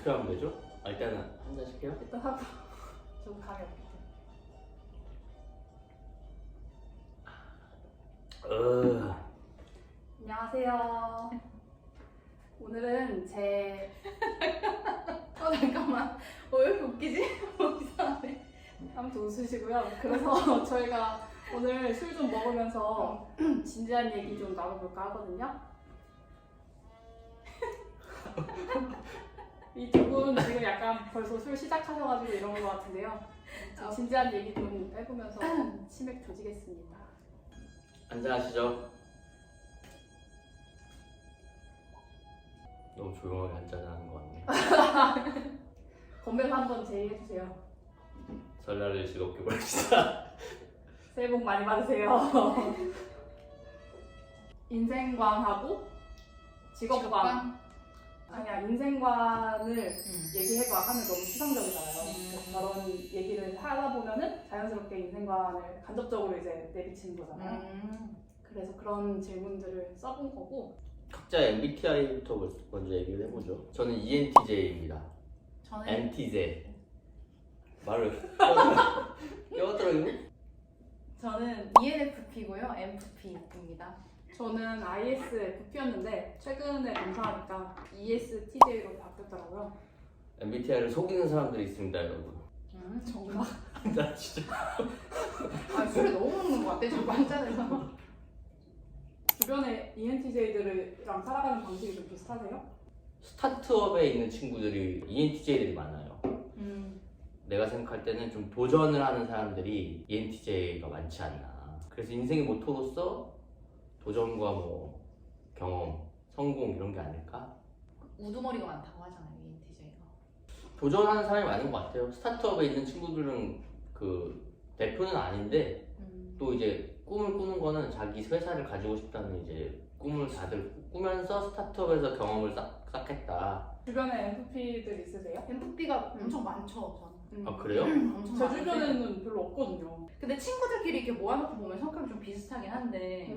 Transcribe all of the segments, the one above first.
어떻게 하면 되죠? 일단은 한 잔씩 해요. 일단 하고 좀 감이 없기 때문에. 안녕하세요. 오늘은 잠깐만. 왜 이렇게 웃기지? 이상하네. 아무튼 웃으시고요. 그래서 저희가 오늘 술 좀 먹으면서 진지한 얘기 좀 나눠볼까 하거든요. 이 두 분 지금 약간 벌써 술 시작하셔가지고 이런 것 같은데요. 진지한 얘기 좀 해보면서 치맥 조지겠습니다. 한잔하시죠. 너무 조용하게 한잔하는 것 같네. 건배사 한번 제의해주세요. 설날을 즐겁게 보냅시다. 새해 복 많이 받으세요. 인생관하고 직업관. 아니야, 인생관을 얘기해봐 하면 너무 추상적이잖아요. 저런 얘기를 하다 보면은 자연스럽게 인생관을 간접적으로 이제 내비치는 거잖아요. 그래서 그런 질문들을 써본 거고. 각자 MBTI부터 먼저 얘기를 해보죠. 저는 ENTJ입니다. 저는 NTJ. 말을 껴들어요? 저는 ENFP고요. MFP입니다. 저는 ISFP였는데 최근에 검사하니까 ESTJ로 바뀌었더라고요. MBTI를 속이는 사람들이 있습니다, 여러분. 정말? 나 진짜. 술을 너무 먹는 것 같아. 자꾸 한잔해서. 주변에 ENTJ들이랑 살아가는 방식이 좀 비슷하세요? 스타트업에 있는 친구들이 ENTJ들이 많아요. 내가 생각할 때는 좀 도전을 하는 사람들이 ENTJ가 많지 않나. 그래서 인생의 모토로서 도전과 뭐 경험, 성공 이런 게 아닐까? 우두머리가 많다고 하잖아요. ENTJ가. 도전하는 사람이 많은 것 같아요. 스타트업에 있는 친구들은 그 대표는 아닌데 또 이제 꿈을 꾸는 거는 자기 회사를 가지고 싶다는 이제 꿈을 다들 꾸면서 스타트업에서 경험을 쌓겠다. 주변에 NFP들 있으세요? MFP가 엄청 많죠. 저는. 아 그래요? 엄청 제 많은데. 주변에는 별로 없거든요. 근데 친구들끼리 이렇게 모아놓고 보면 성격이 좀 비슷하긴 한데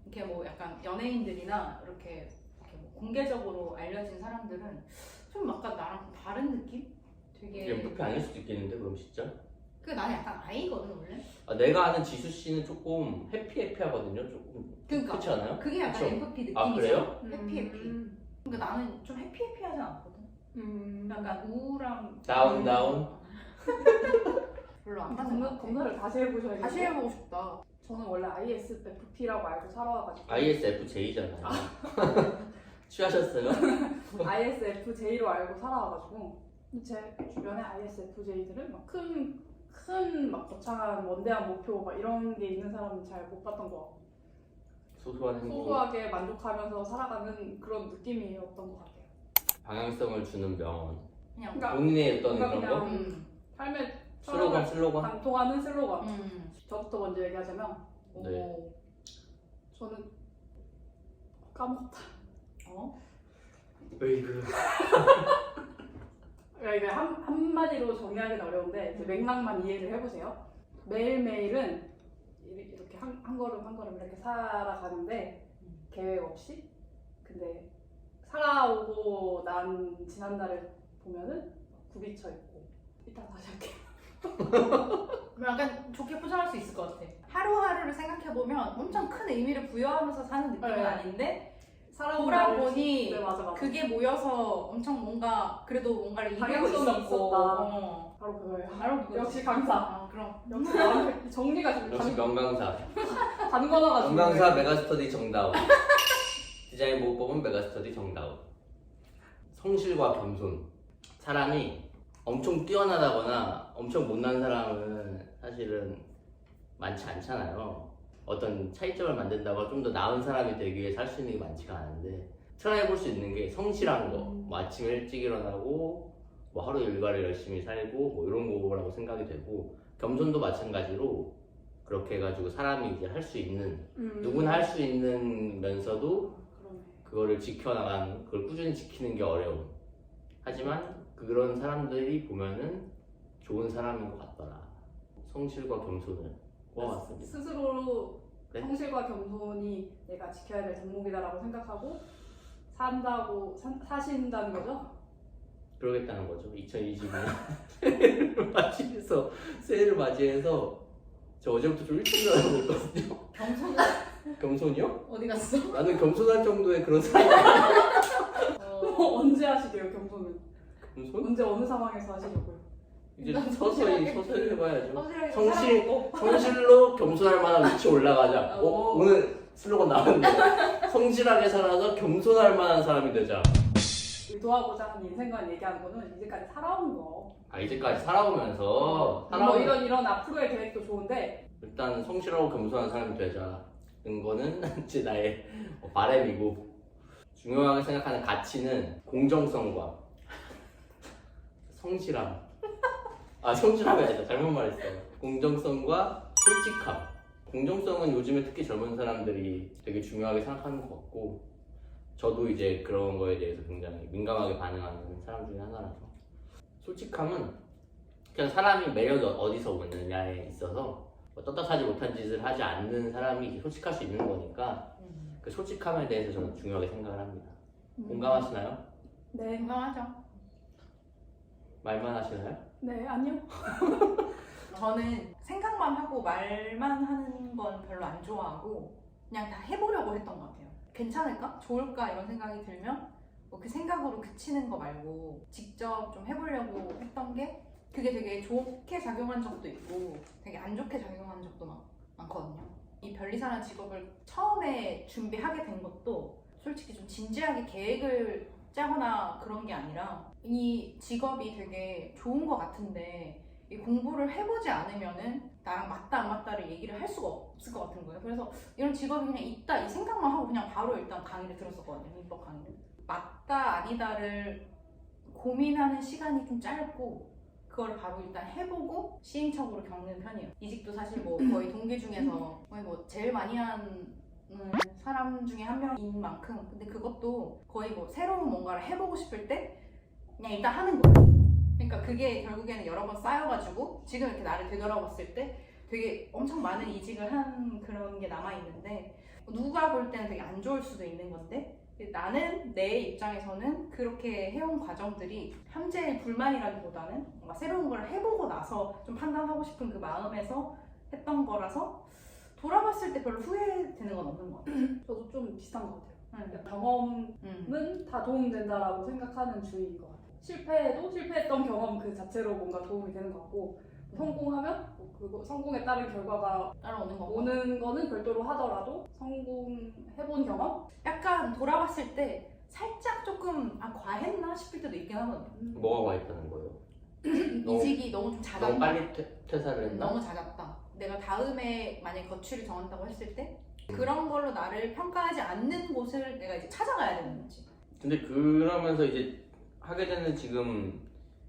이렇게 뭐 약간 연예인들이나 이렇게 뭐 공개적으로 알려진 사람들은 좀 약간 나랑 다른 느낌? 되게 MFP 아닐 수도 있겠는데 그럼 진짜? 그 나는 약간 I거든 원래. 내가 아는 지수 씨는 조금 해피해피하거든요. 조금 그러니까 그렇지 않아요? 그게 약간 그쵸? MFP 느낌이죠. 아, 그래요? 해피. 그러니까 나는 좀 해피하지 않거든. 약간 우울함. 다운. 별로 안 맞는 것 같아. 검사를 다시 해보셔야겠어요. 다시 해보고 싶다. 저는 원래 ISFP라고 알고 살아와가지고 ISFJ잖아요. 취하셨어요? ISFJ로 알고 살아와가지고 제 주변에 ISFJ들은 막 큰 막 거창한 원대한 목표 막 이런 게 있는 사람은 잘 못 봤던 것 같고 소소한 행복, 소소하게 만족하면서 살아가는 그런 느낌이었던 것 같아요. 방향성을 주는 명언, 그냥 그러니까 본인의 어떤 뭔가 그런 거? 그냥 삶의 슬로건? 관통하는 슬로건. 저부터 먼저 얘기하자면 네. 저는 까먹었다. 으이그. 이게 한마디로 정리하기는 어려운데 이제 맥락만 이해를 해보세요. 매일매일은 이렇게 한 걸음 한 걸음 이렇게 살아가는데 계획 없이. 근데 살아오고 난 지난날을 보면은 굽이쳐 있고. 이따 다시 할게요. 약간 좋게 포장할 수 있을 것 같아. 하루하루를 생각해보면 엄청 큰 의미를 부여하면서 사는 느낌은 네. 아닌데 살아온 돌아보니 네, 맞아. 그게 모여서 엄청 뭔가 그래도 뭔가를 이루고 방향성이 있었고 있었다. 바로 그거예요. 바로 그거지. 역시 강사. 그럼 역시 정리가 좀 역시 명강사. 단권화가 명강사 메가스터디 정다운. 디자인 모법은 메가스터디 정다운. 성실과 겸손. 사람이 엄청 뛰어나다거나 엄청 못난 사람은 사실은 많지 않잖아요. 어떤 차이점을 만든다고 좀 더 나은 사람이 되기 위해 살 수 있는 게 많지가 않은데 트라이해볼 수 있는 게 성실한 거. 뭐 아침에 일찍 일어나고 뭐 하루 일과를 열심히 살고 뭐 이런 거라고 생각이 되고 겸손도 마찬가지로 그렇게 해가지고 사람이 이제 할 수 있는 누구나 할 수 있는 면서도 그거를 지켜나가는 그걸 꾸준히 지키는 게 어려운 하지만 그런 사람들이 보면은 좋은 사람인 것 같더라. 성실과 겸손을 고아왔습니다. 스스로 네? 성실과 겸손이 내가 지켜야 될 덕목이다라고 생각하고 사신다는 거죠? 그러겠다는 거죠. 2022년 새해를 맞이해서 저 어제부터 좀 일찍 일어나고 있거든요. 겸손 겸손이요? 어디 갔어? 나는 겸손할 정도의 그런 사람이 언제 하시게요 경선은? 겸손? 언제 어느 상황에서 하시려고요? 이제 서서히 해봐야죠. 성실하게 성실, 살아보고. 성실로 겸손할 만한 위치에 올라가자. 오. 오늘 슬로건 나왔는데 성실하게 살아서 겸손할 만한 사람이 되자. 의도하고자 하는 인생관 얘기하는 거는 이제까지 살아온 거. 이제까지 살아오면서 뭐 이런 앞으로의 계획도 좋은데 일단 성실하고 겸손한 사람이 되자는 거는 이제 나의 바람이고, 중요하게 생각하는 가치는 공정성과 성실함. 성실함이 아니다. 잘못 말했어요. 공정성과 솔직함. 공정성은 요즘에 특히 젊은 사람들이 되게 중요하게 생각하는 것 같고, 저도 이제 그런 거에 대해서 굉장히 민감하게 반응하는 사람 중에 하나라서. 솔직함은 그냥 사람이 매력이 어디서 오느냐에 있어서 뭐 떳떳하지 못한 짓을 하지 않는 사람이 솔직할 수 있는 거니까, 그 솔직함에 대해서 저는 중요하게 생각을 합니다. 공감하시나요? 네. 건강하죠. 말만 하시나요? 네 아니요. 저는 생각만 하고 말만 하는 건 별로 안 좋아하고 그냥 다 해보려고 했던 것 같아요. 괜찮을까? 좋을까? 이런 생각이 들면 뭐그 생각으로 그치는 거 말고 직접 좀 해보려고 했던 게 그게 되게 좋게 작용한 적도 있고 되게 안 좋게 작용한 적도 많거든요. 이 변리사라는 직업을 처음에 준비하게 된 것도 솔직히 좀 진지하게 계획을 짜거나 그런 게 아니라 이 직업이 되게 좋은 것 같은데 이 공부를 해보지 않으면은 나랑 맞다 안 맞다를 얘기를 할 수가 없을 것 같은 거예요. 그래서 이런 직업이 그냥 있다 이 생각만 하고 그냥 바로 일단 강의를 들었었거든요. 민법 강의를. 맞다 아니다를 고민하는 시간이 좀 짧고 그걸 바로 일단 해보고 시행착오를 겪는 편이에요. 이직도 사실 뭐 거의 동기 중에서 거의 뭐 제일 많이 하는 사람 중에 한 명인 만큼 근데 그것도 거의 뭐 새로운 뭔가를 해보고 싶을 때 그냥 일단 하는 거예요. 그러니까 그게 결국에는 여러 번 쌓여가지고 지금 이렇게 나를 되돌아봤을 때 되게 엄청 많은 이직을 한 그런 게 남아있는데 누가 볼 때는 되게 안 좋을 수도 있는 건데 나는 내 입장에서는 그렇게 해온 과정들이 현재의 불만이라기보다는 뭔가 새로운 걸 해보고 나서 좀 판단하고 싶은 그 마음에서 했던 거라서 돌아봤을 때 별로 후회되는 건 없는 것 같아요. 저도 좀 비슷한 것 같아요. 응. 경험은 다 도움된다라고 생각하는 주의인 것 같아요. 실패해도 실패했던 경험 그 자체로 뭔가 도움이 되는 것 같고 성공하면 그 성공에 따른 결과가 따라오는 거고 오는 거는 별도로 하더라도 성공해본 경험? 약간 돌아봤을 때 살짝 조금 과했나 싶을 때도 있긴 하거든요. 뭐가 와 있다는 거예요? 이직이 너무 좀 잦았다. 너무 빨리 퇴사를 했나? 너무 잦았다. 내가 다음에 만약에 거취를 정한다고 했을 때 그런 걸로 나를 평가하지 않는 곳을 내가 이제 찾아가야 되는 거지. 근데 그러면서 이제 하게 되는 지금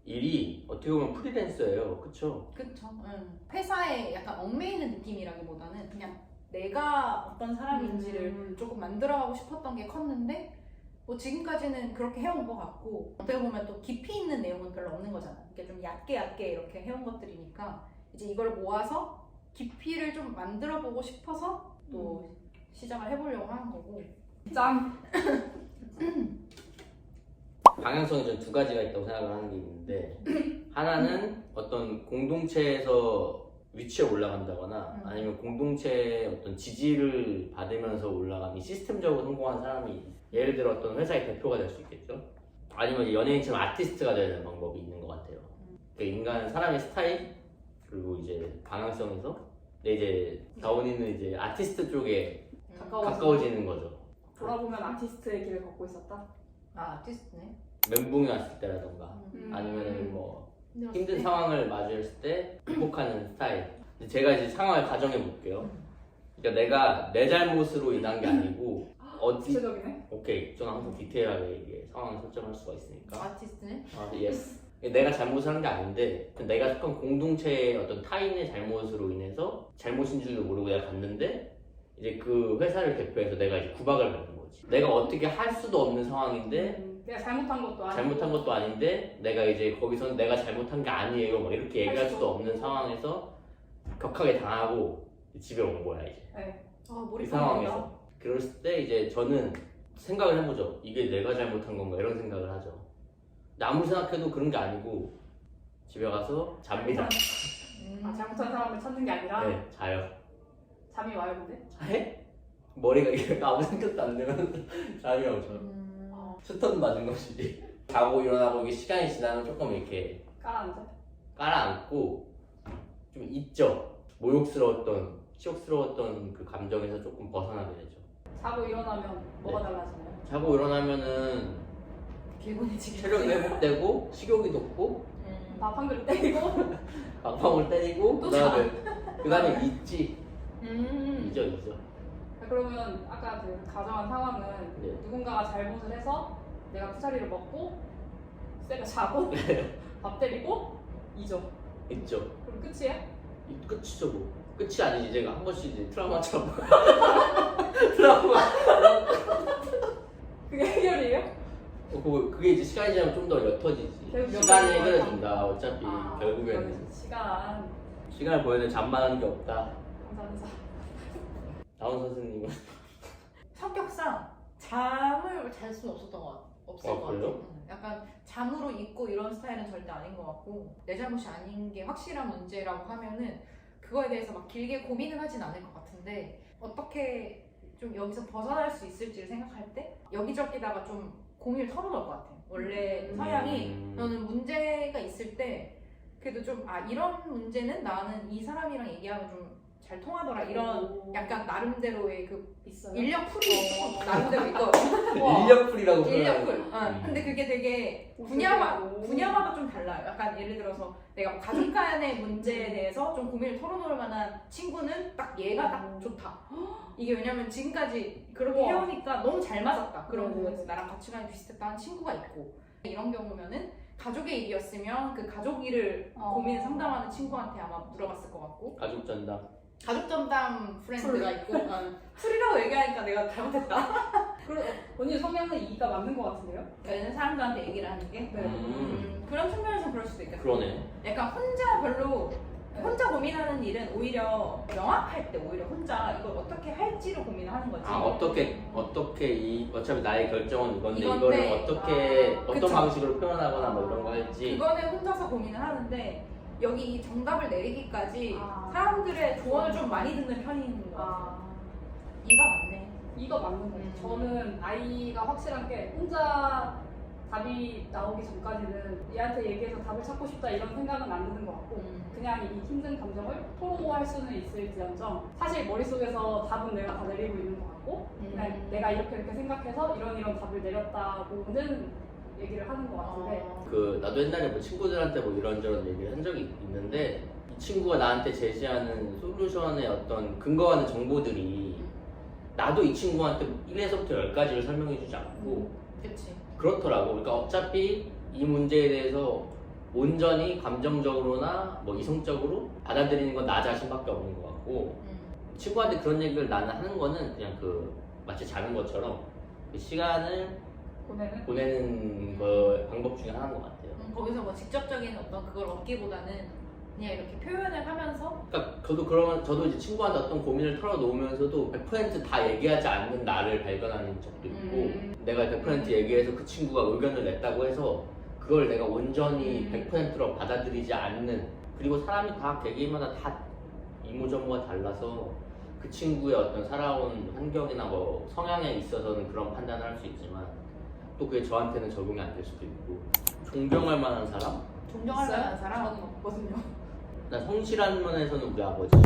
일이 어떻게 보면 프리랜서예요. 그쵸? 그쵸. 회사에 약간 얽매이는 느낌이라기보다는 그냥 내가 어떤 사람인지를 조금 만들어가고 싶었던 게 컸는데 뭐 지금까지는 그렇게 해온 것 같고 어떻게 보면 또 깊이 있는 내용은 별로 없는 거잖아. 이게 좀 얕게 이렇게 해온 것들이니까 이제 이걸 모아서 깊이를 좀 만들어보고 싶어서 또 시작을 해보려고 하는 거고. 짱! 방향성이 전 두 가지가 있다고 생각을 하는 게 있는데 하나는 어떤 공동체에서 위치에 올라간다거나 아니면 공동체의 어떤 지지를 받으면서 올라가는 시스템적으로 성공한 사람이 예를 들어 어떤 회사의 대표가 될 수 있겠죠. 아니면 연예인처럼 아티스트가 되는 방법이 있는 것 같아요. 그러니까 인간 사람의 스타일 그리고 이제 방향성에서 근데 이제 다운이는 이제 아티스트 쪽에 가까워지는 거죠. 돌아보면 아티스트의 길을 걷고 있었다. 아티스트네. 멘붕이 왔을 때라던가 아니면 뭐 힘든 상황을 마주했을 때 극복하는 스타일. 근데 제가 이제 상황을 가정해 볼게요. 그러니까 내가 내 잘못으로 인한 게 아니고 구체적이네. 오케이. 저는 항상 디테일하게 이게 상황을 설정할 수가 있으니까. 아티스트네. 예스. 내가 잘못을 한 게 아닌데 내가 속한 공동체의 어떤 타인의 잘못으로 인해서 잘못인 줄도 모르고 내가 갔는데 이제 그 회사를 대표해서 내가 이제 구박을 받는 거지. 내가 어떻게 할 수도 없는 상황인데 내가 잘못한 것도 아니고 잘못한 것도 아닌데 내가 이제 거기서는 내가 잘못한 게 아니에요 막 이렇게 얘기할 수도 없는 상황에서 격하게 당하고 집에 온 거야 이제. 네. 이 상황에서 그랬을 때 이제 저는 생각을 해보죠. 이게 내가 잘못한 건가 이런 생각을 하죠. 아무리 생각해도 그런 게 아니고 집에 가서 잡니다. 아, 잘못한 사람을 찾는 게 아니라 네, 자요. 잠이 와요 근데? 자해? 머리가 이렇게 아무 생각도 안 들면 잠이 오죠. 스턴 맞은 것이지. 자고 일어나고 이게 시간이 지나면 조금 이렇게 깔아앉아? 깔아앉고 좀 있죠. 모욕스러웠던, 치욕스러웠던 그 감정에서 조금 벗어나게 되죠. 자고 일어나면 뭐가 네. 달라지나요? 자고 일어나면은 개운해지게. 체력이 회복되고 식욕이 돋고 밥 한 그릇 때리고 방방을 때리고 또 그다음에 있지. 잊어. 그러면 아까 그 가정한 상황은 네. 누군가가 잘못을 해서 내가 그 자리를 먹고 쎄가 자고 밥 때리고 잊어. 있죠. 그럼 끝이야? 이 끝이죠 뭐. 끝이 아니지. 제가 한 번씩 이제 트라우마처럼 트라우마. 그게 해결이에요? 그게 이제 시간이 지나면 좀 더 옅어지지. 결국 시간이 옅어지는 해결해준다. 어차피 아, 결국에는 시간 시간을 보내는 잠만한 게 없다. 감사합니다. 나온 선생님은 성격상 잠을 잘 수는 없었던 것 같아. 없을 것 그래요? 같아. 약간 잠으로 있고 이런 스타일은 절대 아닌 것 같고 내 잘못이 아닌 게 확실한 문제라고 하면은 그거에 대해서 막 길게 고민을 하진 않을 것 같은데 어떻게 좀 여기서 벗어날 수 있을지를 생각할 때 여기저기다가 좀 고민을 털어놓을 것 같아. 원래 성향이 너는 문제가 있을 때 그래도 좀 이런 문제는 나는 이 사람이랑 얘기하면 좀 잘 통하더라 이런 약간 나름대로의 그 있어요? 인력풀이 나름대로 있거든. 인력풀이라고 인력풀. 표현하는 근데 그게 되게 오. 분야마다 좀 달라요. 약간 예를 들어서 내가 뭐 가족 간의 문제에 대해서 좀 고민을 털어놓을 만한 친구는 딱 얘가 딱 좋다. 이게 왜냐면 지금까지 그렇게 우와. 해오니까 너무 잘 맞았다. 그런 네. 부분에서 나랑 가치관이 비슷했다는 친구가 있고 이런 경우면은 가족의 일이었으면 그 가족 일을 고민을 상담하는 친구한테 아마 물어봤을 것 같고 가족 전담. 가족 전담 프렌드가 있고 풀이라고 얘기하니까 내가 잘못했다. 언니 성향은 이가 맞는 것 같은데요? 그러니까 사람들한테 얘기를 하는 게 그런 측면에서 그럴 수도 있겠다. 그러네. 약간 혼자 고민하는 일은 오히려 명확할 때 오히려 혼자 이걸 어떻게 할지를 고민하는 거지. 어떻게 어차피 나의 결정은 이건데 이건데, 이거를 어떻게 어떤 그쵸. 방식으로 표현하거나 뭐 이런 거 할지. 그거는 혼자서 고민을 하는데 여기 이 정답을 내리기까지 아. 사람들의 조언을 좀 많이 듣는 편인 거 같아. 이가 맞네. 이가 맞는 거죠. 저는 아이가 확실한 게 혼자 답이 나오기 전까지는 얘한테 얘기해서 답을 찾고 싶다 이런 생각은 안 드는 것 같고 그냥 이 힘든 감정을 토로할 수는 있을지언정 사실 머릿속에서 답은 내가 다 내리고 있는 것 같고 그냥 내가 이렇게 생각해서 이런 답을 내렸다고는 얘기를 하는 것 같은데 나도 옛날에 뭐 친구들한테 뭐 이런저런 얘기를 한 적이 있는데 이 친구가 나한테 제시하는 솔루션의 어떤 근거하는 정보들이 나도 이 친구한테 1에서부터 10가지를 설명해주지 않고 그치. 그렇더라고. 그러니까 어차피 이 문제에 대해서 온전히 감정적으로나 뭐 이성적으로 받아들이는 건 나 자신밖에 없는 것 같고 친구한테 그런 얘기를 나는 하는 거는 그냥 마치 자는 것처럼 그 시간을 보내는 거 방법 중에 하나인 것 같아요. 거기서 뭐 직접적인 어떤 그걸 얻기보다는 그냥 이렇게 표현을 하면서 그러니까 저도 이제 친구한테 어떤 고민을 털어놓으면서도 100%다 얘기하지 않는 나를 발견하는 적도 있고 내가 100% 얘기해서 그 친구가 의견을 냈다고 해서 그걸 내가 온전히 100%로 받아들이지 않는 그리고 사람이 다 개개인마다 다 이모저모가 달라서 그 친구의 어떤 살아온 환경이나 뭐 성향에 있어서는 그런 판단을 할 수 있지만 또 그게 저한테는 적용이 안 될 수도 있고 존경할 만한 사람? 존경할 만한 사람? 저는 없거든요. 난 성실한 면에서는 우리 아버지.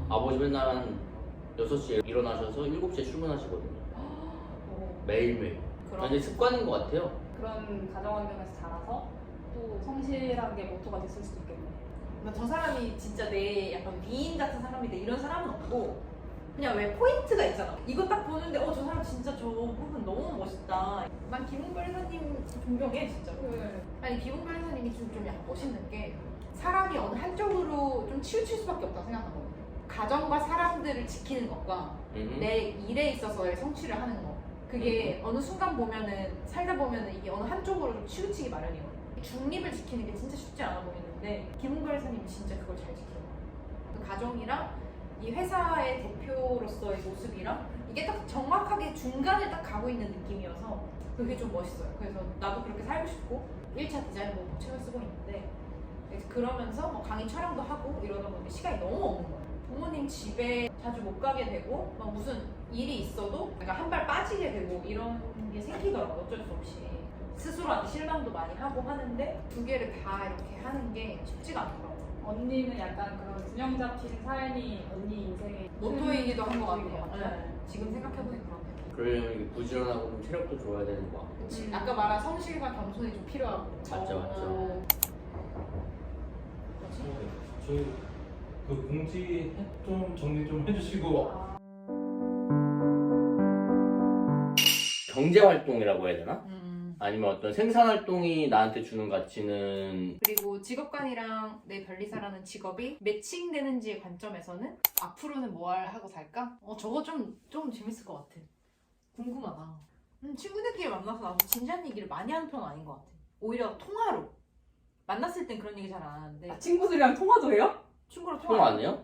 아버지 맨날 한 6시에 일어나셔서 7시에 출근하시거든요. 매일매일. 완전 습관인 것 같아요. 그런 가정 환경에서 자라서 또 성실한 게 모토가 됐을 수도 있겠네요. 저 사람이 진짜 내 약간 미인 같은 사람인데 이런 사람은 없고 그냥 왜 포인트가 있잖아. 이거 딱 보는데 저 사람 진짜 저 부분 너무 멋있다. 난 김은별 회사님 존경해 진짜로. 아니 김은별 회사님이 좀 약간 멋있는 게 사람이 어느 한쪽으로 좀 치우칠 수밖에 없다고 생각하거든요. 가정과 사람들을 지키는 것과 내 일에 있어서의 성취를 하는 거 그게 어느 순간 보면은 살다 보면은 이게 어느 한쪽으로 좀 치우치기 마련이거든요. 중립을 지키는 게 진짜 쉽지 않아 보이는데 김은별 회사님이 진짜 그걸 잘 지켜요. 그 가정이랑 이 회사의 대표로서의 모습이랑 이게 딱 정확하게 중간을 딱 가고 있는 느낌이어서 그게 좀 멋있어요. 그래서 나도 그렇게 살고 싶고 1차 디자인 보고 책을 쓰고 있는데 이제 그러면서 뭐 강의 촬영도 하고 이러다 보니까 시간이 너무 없는 거예요. 부모님 집에 자주 못 가게 되고 막 무슨 일이 있어도 약간 한 발 빠지게 되고 이런 게 생기더라고요. 어쩔 수 없이 스스로한테 실망도 많이 하고 하는데 두 개를 다 이렇게 하는 게 쉽지가 않더라고요. 언니는 약간 그런 균형 잡힌 삶이 언니 인생의 모토이기도 한 것 모토인 같아요. 네. 지금 생각해보니까 그러네요. 그러려면 이게 부지런하고 좀 체력도 좋아야 되는 거 같고. 아까 말한 성실과 겸손이 좀 필요하고. 맞죠, 맞죠. 뭐지? 저희 그 공지 좀 정리 좀 해주시고. 경제 활동이라고 해야 되나? 아니면 어떤 생산 활동이 나한테 주는 가치는 그리고 직업관이랑 내 변리사라는 직업이 매칭되는지의 관점에서는 앞으로는 뭘 하고 살까? 저거 좀 재밌을 것 같아. 궁금하다. 친구들끼리 만나서 나도 진지한 얘기를 많이 하는 편은 아닌 것 같아. 오히려 통화로. 만났을 땐 그런 얘기 잘 안 하는데 친구들이랑 통화도 해요? 친구랑 통 안 해요?